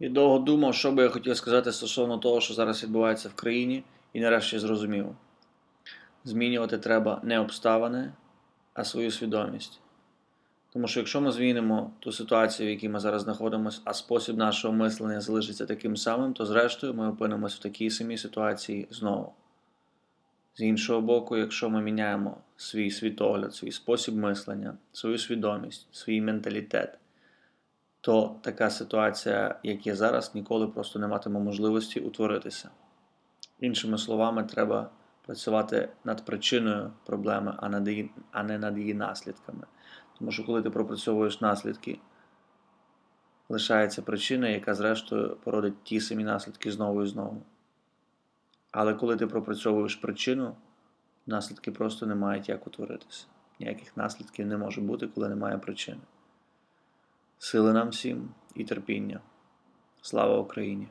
І довго думав, що би я хотів сказати стосовно того, що зараз відбувається в країні, і нарешті зрозумів. Змінювати треба не обставини, а свою свідомість. Тому що якщо ми змінимо ту ситуацію, в якій ми зараз знаходимося, а спосіб нашого мислення залишиться таким самим, то зрештою ми опинимося в такій самій ситуації знову. З іншого боку, якщо ми міняємо свій світогляд, свій спосіб мислення, свою свідомість, свій менталітет, то така ситуація, як є зараз, ніколи просто не матиме можливості утворитися. Іншими словами, треба працювати над причиною проблеми, а не над її наслідками. Тому що коли ти пропрацьовуєш наслідки, лишається причина, яка зрештою породить ті самі наслідки знову і знову. Але коли ти пропрацьовуєш причину, наслідки просто не мають як утворитися. Ніяких наслідків не може бути, коли немає причини. Сили нам всім і терпіння. Слава Україні!